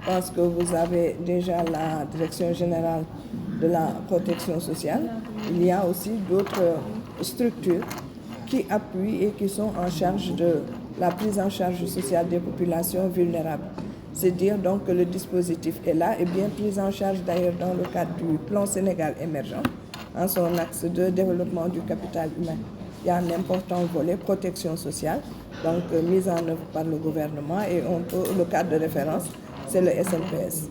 pense que vous avez déjà la Direction générale de la protection sociale. Il y a aussi d'autres structures qui appuient et qui sont en charge de la prise en charge sociale des populations vulnérables. C'est dire donc que le dispositif est là et bien pris en charge d'ailleurs dans le cadre du plan Sénégal émergent, en son axe de développement du capital humain. Il y a un important volet protection sociale, donc mise en œuvre par le gouvernement et le cadre de référence, c'est le SNPS.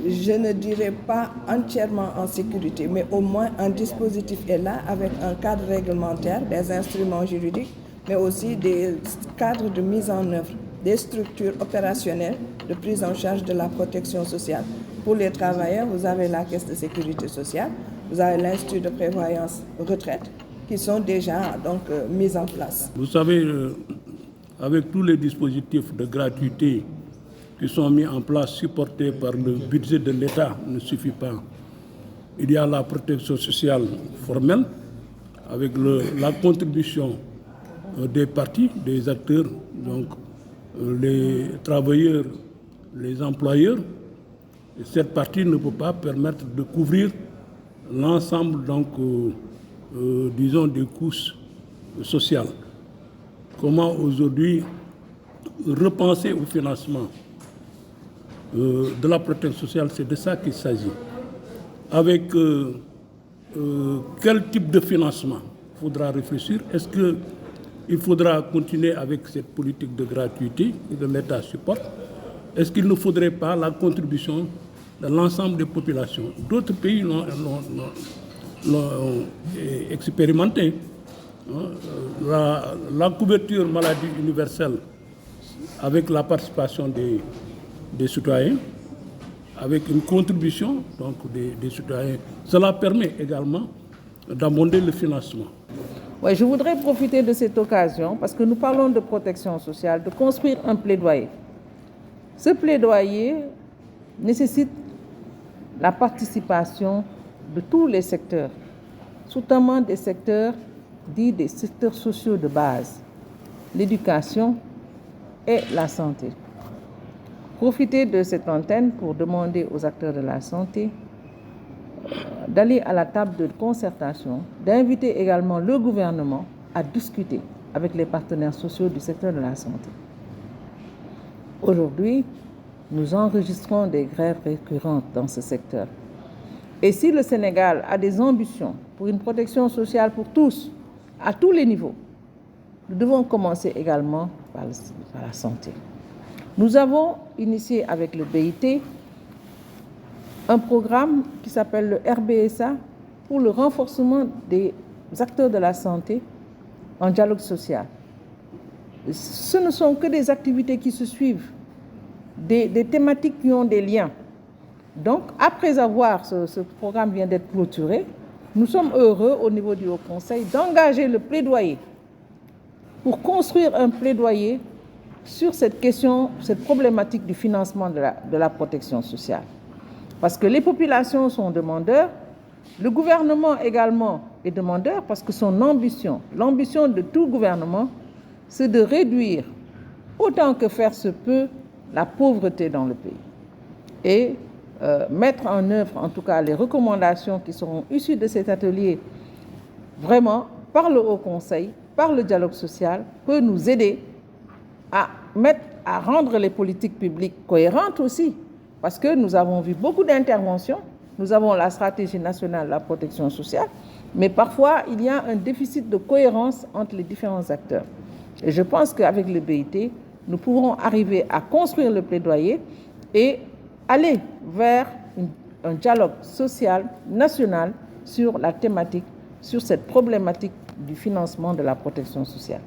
Je ne dirais pas entièrement en sécurité, mais au moins un dispositif est là avec un cadre réglementaire, des instruments juridiques, mais aussi des cadres de mise en œuvre, des structures opérationnelles de prise en charge de la protection sociale. Pour les travailleurs, vous avez la Caisse de sécurité sociale, vous avez l'Institut de prévoyance retraite, qui sont déjà donc mis en place. Vous savez, avec tous les dispositifs de gratuité qui sont mis en place, supportés par le budget de l'État, ne suffit pas. Il y a la protection sociale formelle, avec la contribution des parties, des acteurs, donc les travailleurs, les employeurs. Et cette partie ne peut pas permettre de couvrir l'ensemble donc, disons, des couches sociales. Comment aujourd'hui repenser au financement de la protection sociale, c'est de ça qu'il s'agit. Avec quel type de financement il faudra réfléchir? Est-ce qu'il faudra continuer avec cette politique de gratuité que l'État supporte? Est-ce qu'il ne faudrait pas la contribution de l'ensemble des populations? D'autres pays l'ont expérimenté. La couverture maladie universelle avec la participation des citoyens, avec une contribution donc, des citoyens. Cela permet également d'abonder le financement. Oui, je voudrais profiter de cette occasion, parce que nous parlons de protection sociale, de construire un plaidoyer. Ce plaidoyer nécessite la participation de tous les secteurs, notamment des secteurs dits des secteurs sociaux de base, l'éducation et la santé. Profiter de cette antenne pour demander aux acteurs de la santé d'aller à la table de concertation, d'inviter également le gouvernement à discuter avec les partenaires sociaux du secteur de la santé. Aujourd'hui, nous enregistrons des grèves récurrentes dans ce secteur. Et si le Sénégal a des ambitions pour une protection sociale pour tous, à tous les niveaux, nous devons commencer également par la santé. Nous avons initié avec le BIT un programme qui s'appelle le RBSA pour le renforcement des acteurs de la santé en dialogue social. Ce ne sont que des activités qui se suivent, des thématiques qui ont des liens. Donc, après avoir, ce programme vient d'être clôturé, nous sommes heureux au niveau du Haut Conseil d'engager le plaidoyer pour construire un plaidoyer sur cette question, cette problématique du financement de la protection sociale. Parce que les populations sont demandeurs, le gouvernement également est demandeur parce que son ambition, l'ambition de tout gouvernement, c'est de réduire autant que faire se peut la pauvreté dans le pays. Et mettre en œuvre en tout cas les recommandations qui seront issues de cet atelier, vraiment par le Haut Conseil, par le dialogue social, peut nous aider à rendre les politiques publiques cohérentes aussi. Parce que nous avons vu beaucoup d'interventions, nous avons la stratégie nationale de la protection sociale, mais parfois il y a un déficit de cohérence entre les différents acteurs. Et je pense qu'avec le BIT, nous pourrons arriver à construire le plaidoyer et aller vers un dialogue social national sur la thématique, sur cette problématique du financement de la protection sociale.